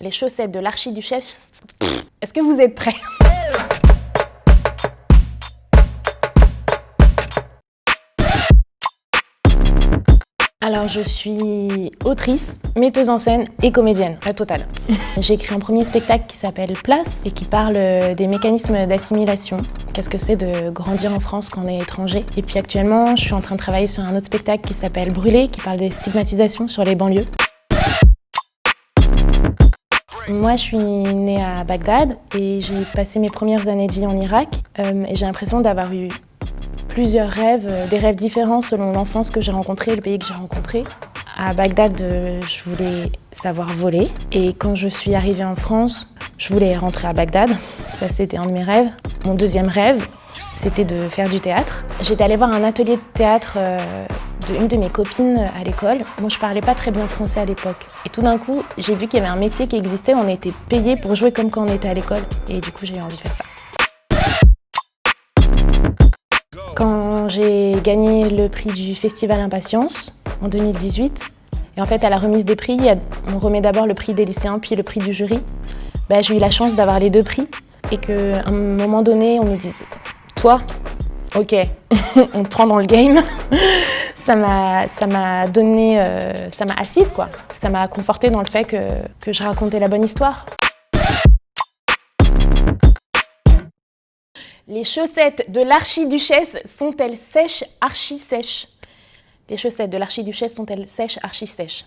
Les chaussettes de l'archiduchesse. Est-ce que vous êtes prêts? Alors, je suis autrice, metteuse en scène et comédienne, la totale. J'ai écrit un premier spectacle qui s'appelle Place et qui parle des mécanismes d'assimilation. Qu'est-ce que c'est de grandir en France quand on est étranger? Et puis actuellement, je suis en train de travailler sur un autre spectacle qui s'appelle Brûler, qui parle des stigmatisations sur les banlieues. Moi, je suis née à Bagdad et j'ai passé mes premières années de vie en Irak. Et j'ai l'impression d'avoir eu plusieurs rêves, des rêves différents selon l'enfance que j'ai rencontrée et le pays que j'ai rencontré. À Bagdad, je voulais savoir voler. Et quand je suis arrivée en France, je voulais rentrer à Bagdad. Ça, c'était un de mes rêves. Mon deuxième rêve, c'était de faire du théâtre. J'étais allée voir un atelier de théâtre d'une de mes copines à l'école. Moi, je parlais pas très bien français à l'époque. Et tout d'un coup, j'ai vu qu'il y avait un métier qui existait, on était payé pour jouer comme quand on était à l'école. Et du coup, j'ai eu envie de faire ça. Quand j'ai gagné le prix du Festival Impatience en 2018, et en fait à la remise des prix, on remet d'abord le prix des lycéens puis le prix du jury, j'ai eu la chance d'avoir les deux prix et qu'à un moment donné on me dise « Toi, ok, on te prend dans le game », ça m'a assise quoi, ça m'a confortée dans le fait que je racontais la bonne histoire. Les chaussettes de l'archiduchesse sont-elles sèches, archi-sèches? Les chaussettes de l'archiduchesse sont-elles sèches, archi-sèches?